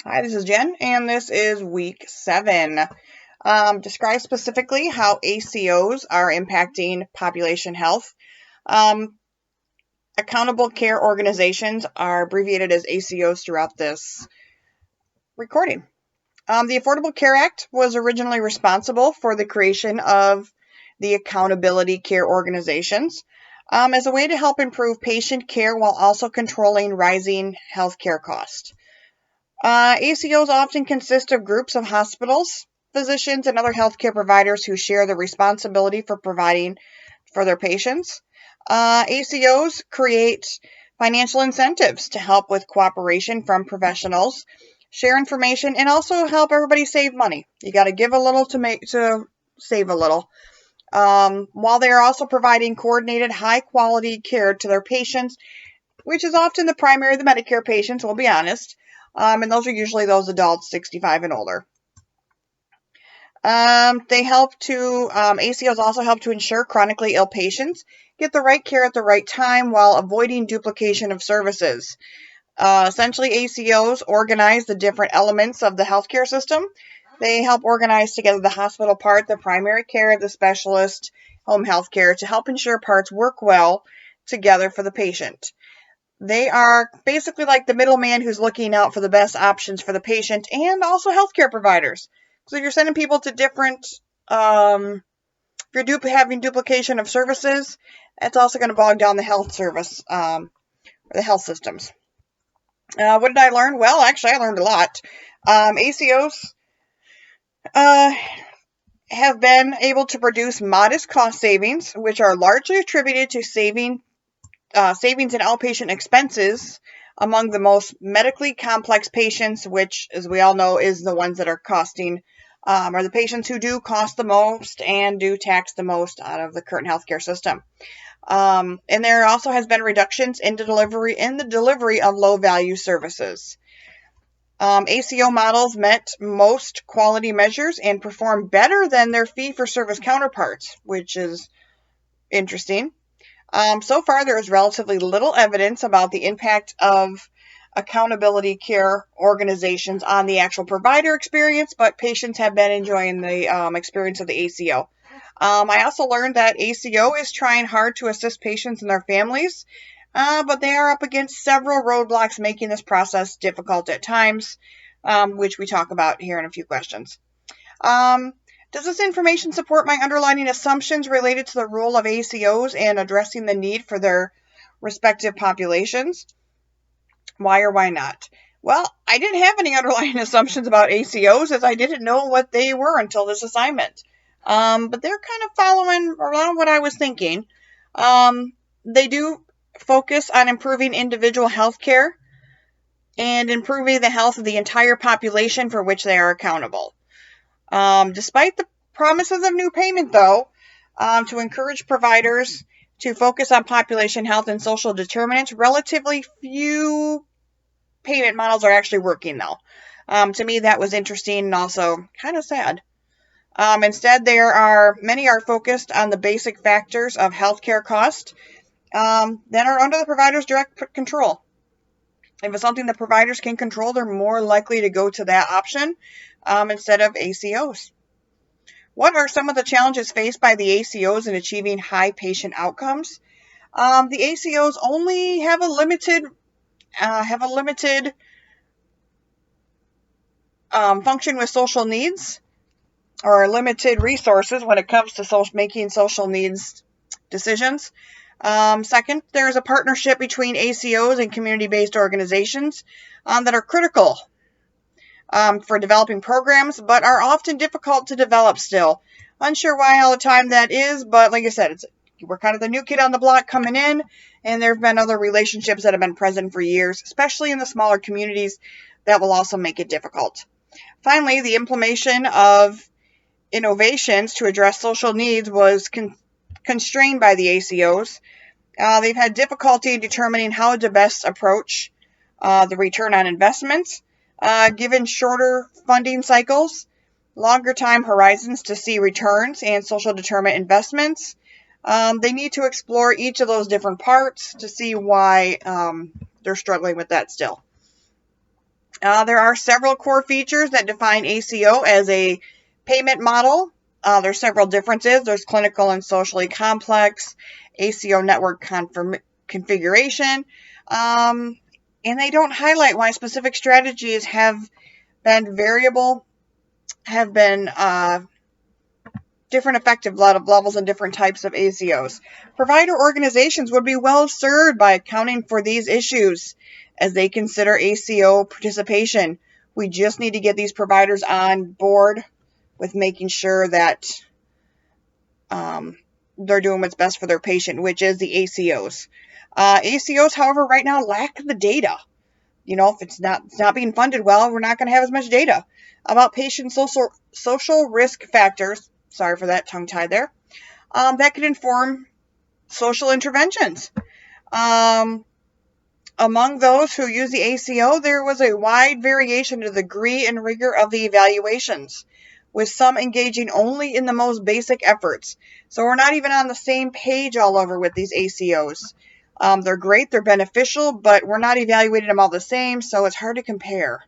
Hi, this is Jen, and this is week 7. Describe specifically how ACOs are impacting population health. Um, Accountable care organizations are abbreviated as ACOs throughout this recording. The Affordable Care Act was originally responsible for the creation of the accountability care organizations as a way to help improve patient care while also controlling rising healthcare costs. ACOs often consist of groups of hospitals, physicians, and other healthcare providers who share the responsibility for providing for their patients. ACOs create financial incentives to help with cooperation from professionals, share information, and also help everybody save money. You got to give a little to save a little. While they are also providing coordinated, high-quality care to their patients, which is often the primary of the Medicare patients, we'll be honest. And those are usually those adults 65 and older. ACOs also help to ensure chronically ill patients get the right care at the right time while avoiding duplication of services. Essentially, ACOs organize the different elements of the healthcare system. They help organize together the hospital part, the primary care, the specialist, home health care to help ensure parts work well together for the patient. They are basically like the middleman who's looking out for the best options for the patient and also healthcare providers. So if you're sending people to different, if you're having duplication of services, it's also going to bog down the health service, or the health systems. What did I learn? Well, actually, I learned a lot. ACOs have been able to produce modest cost savings, which are largely attributed to savings in outpatient expenses among the most medically complex patients, which, as we all know, is the ones that are are the patients who do cost the most and do tax the most out of the current healthcare system. And there also has been reductions in the delivery of low-value services. ACO models met most quality measures and performed better than their fee-for-service counterparts, which is interesting. So far, there is relatively little evidence about the impact of accountability care organizations on the actual provider experience, but patients have been enjoying the experience of the ACO. I also learned that ACO is trying hard to assist patients and their families, but they are up against several roadblocks, making this process difficult at times, which we talk about here in a few questions. Does this information support my underlying assumptions related to the role of ACOs and addressing the need for their respective populations? Why or why not? Well, I didn't have any underlying assumptions about ACOs as I didn't know what they were until this assignment. But they're kind of following around what I was thinking. They do focus on improving individual health care and improving the health of the entire population for which they are accountable. Despite the promises of new payment, though, to encourage providers to focus on population health and social determinants, relatively few payment models are actually working, though. To me, that was interesting and also kind of sad. Instead, many are focused on the basic factors of healthcare cost that are under the provider's direct control. If it's something that providers can control, they're more likely to go to that option instead of ACOs. What are some of the challenges faced by the ACOs in achieving high patient outcomes? The ACOs only have a limited function with social needs, or limited resources when it comes to making social needs decisions. Second, there is a partnership between ACOs and community-based organizations that are critical for developing programs, but are often difficult to develop still. Unsure why all the time that is, but like I said, we're kind of the new kid on the block coming in, and there have been other relationships that have been present for years, especially in the smaller communities, that will also make it difficult. Finally, the implementation of innovations to address social needs was constrained by the ACOs. They've had difficulty determining how to best approach the return on investments, given shorter funding cycles, longer time horizons to see returns, and social determinant investments. They need to explore each of those different parts to see why they're struggling with that still. There are several core features that define ACO as a payment model. There's several differences. There's clinical and socially complex, ACO network configuration, and they don't highlight why specific strategies have been different effective levels and different types of ACOs. Provider organizations would be well served by accounting for these issues as they consider ACO participation. We just need to get these providers on board with making sure that they're doing what's best for their patient, which is the ACOs. ACOs, however, right now lack the data. If it's not being funded well, we're not going to have as much data about patient social risk factors. Sorry for that tongue tie there. That could inform social interventions. Among those who use the ACO, there was a wide variation in the degree and rigor of the evaluations, with some engaging only in the most basic efforts. So we're not even on the same page all over with these ACOs. They're great, they're beneficial, but we're not evaluating them all the same, so it's hard to compare.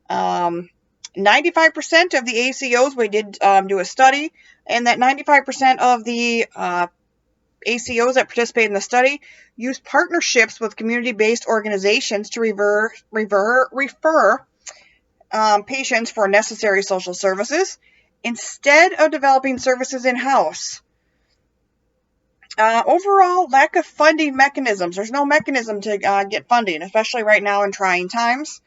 95% of the ACOs, we did do a study, and that 95% of the ACOs that participate in the study use partnerships with community-based organizations to refer patients for necessary social services instead of developing services in-house. Overall, lack of funding mechanisms. There's no mechanism to get funding, especially right now in trying times.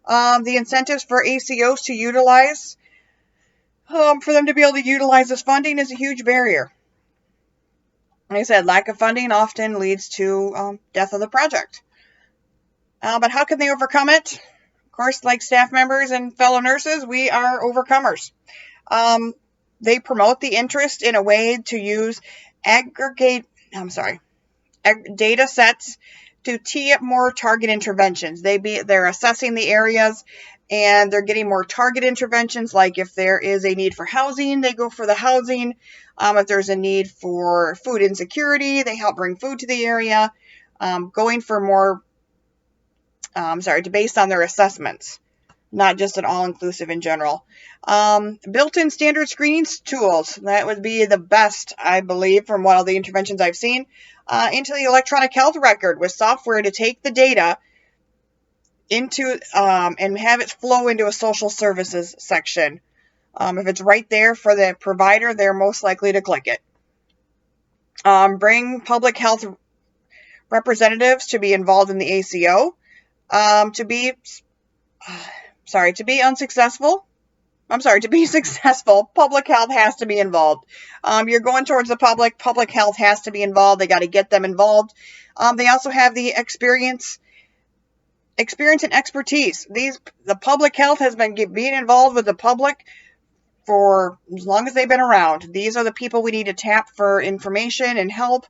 The incentives for ACOs to utilize, for them to be able to utilize this funding is a huge barrier. Like I said, lack of funding often leads to death of the project. But how can they overcome it? Of course, like staff members and fellow nurses, we are overcomers. They promote the interest in a way to use data sets to tee up more target interventions. They're assessing the areas and they're getting more target interventions, like if there is a need for housing, they go for the housing. If there's a need for food insecurity, they help bring food to the area. Going for more, based on their assessments, not just an all-inclusive in general. Built-in standard screening tools, that would be the best, I believe, from all the interventions I've seen, into the electronic health record with software to take the data into and have it flow into a social services section. If it's right there for the provider, they're most likely to click it. Bring public health representatives to be involved in the ACO. To be successful, public health has to be involved. You're going towards the public health has to be involved. They got to get them involved. They also have the experience and expertise. The public health has been being involved with the public for as long as they've been around. These are the people we need to tap for information and help.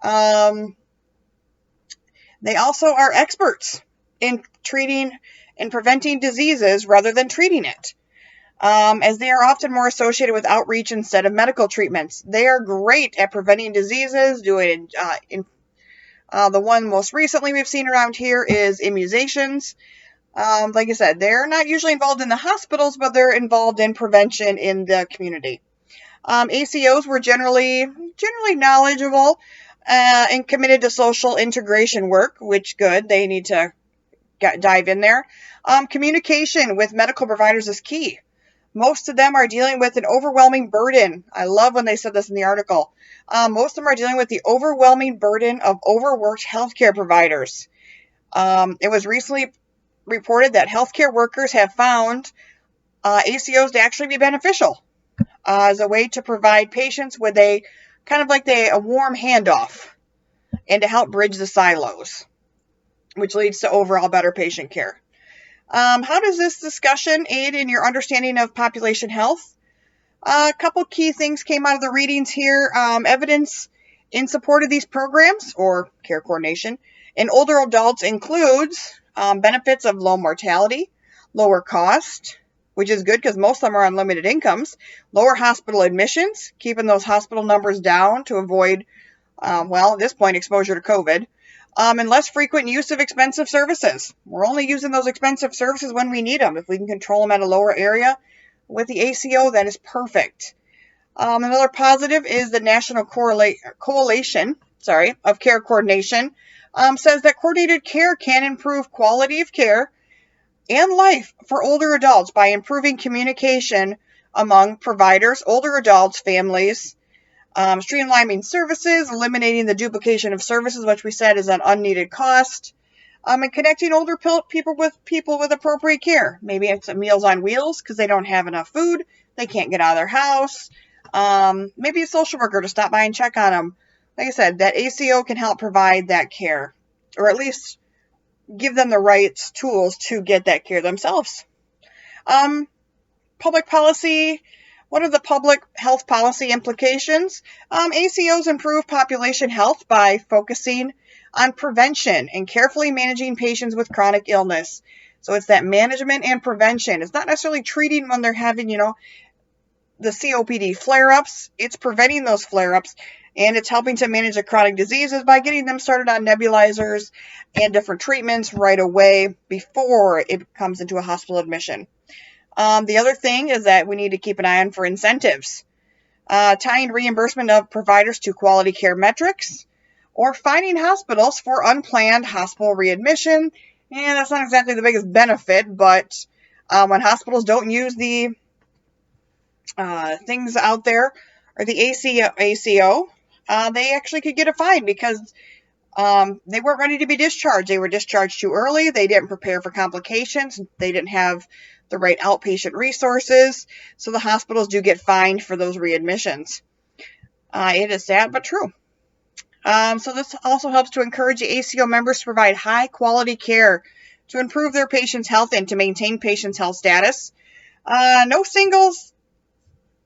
They also are experts in treating and preventing diseases rather than treating it, as they are often more associated with outreach instead of medical treatments. They are great at preventing diseases, doing the one most recently we've seen around here is immunizations. Like I said, they're not usually involved in the hospitals, but they're involved in prevention in the community. ACOs were generally knowledgeable and committed to social integration work, which good. They need to dive in there. Communication with medical providers is key. Most of them are dealing with an overwhelming burden. I love when they said this in the article. Most of them are dealing with the overwhelming burden of overworked healthcare providers. It was recently reported that healthcare workers have found ACOs to actually be beneficial as a way to provide patients with a warm handoff and to help bridge the silos, which leads to overall better patient care. How does this discussion aid in your understanding of population health? A couple key things came out of the readings here. Evidence in support of these programs or care coordination in older adults includes benefits of low mortality, lower cost, which is good because most of them are on limited incomes, lower hospital admissions, keeping those hospital numbers down to avoid, at this point, exposure to COVID, And less frequent use of expensive services. We're only using those expensive services when we need them. If we can control them at a lower area with the ACO, that is perfect. Another positive is the National Coalition of Care Coordination says that coordinated care can improve quality of care and life for older adults by improving communication among providers, older adults, families, streamlining services, eliminating the duplication of services, which we said is an unneeded cost, and connecting older people with appropriate care. Maybe it's Meals on Wheels because they don't have enough food, they can't get out of their house. Maybe a social worker to stop by and check on them. Like I said, that ACO can help provide that care, or at least give them the right tools to get that care themselves. Public policy. What are the public health policy implications? ACOs improve population health by focusing on prevention and carefully managing patients with chronic illness. So it's that management and prevention. It's not necessarily treating when they're having, the COPD flare-ups. It's preventing those flare-ups, and it's helping to manage the chronic diseases by getting them started on nebulizers and different treatments right away before it comes into a hospital admission. The other thing is that we need to keep an eye on for incentives, tying reimbursement of providers to quality care metrics, or fining hospitals for unplanned hospital readmission. And that's not exactly the biggest benefit, but when hospitals don't use the things out there, or the ACO, they actually could get a fine because they weren't ready to be discharged. They were discharged too early. They didn't prepare for complications. They didn't have the right outpatient resources. So the hospitals do get fined for those readmissions. It is sad, but true. So this also helps to encourage the ACO members to provide high quality care to improve their patients' health and to maintain patients' health status. No single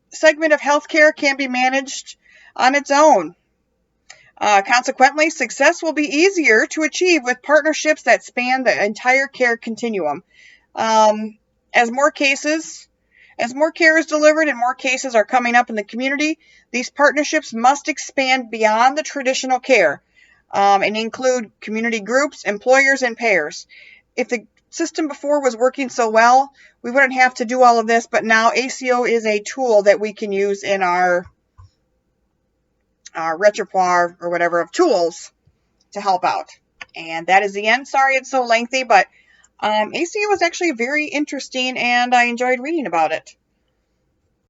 segment of healthcare can be managed on its own. Consequently, success will be easier to achieve with partnerships that span the entire care continuum. As more care is delivered and more cases are coming up in the community, these partnerships must expand beyond the traditional care and include community groups, employers, and payers. If the system before was working so well, we wouldn't have to do all of this, but now ACO is a tool that we can use in our repertoire or whatever of tools to help out. And that is the end. Sorry it's so lengthy, but ACO was actually very interesting and I enjoyed reading about it.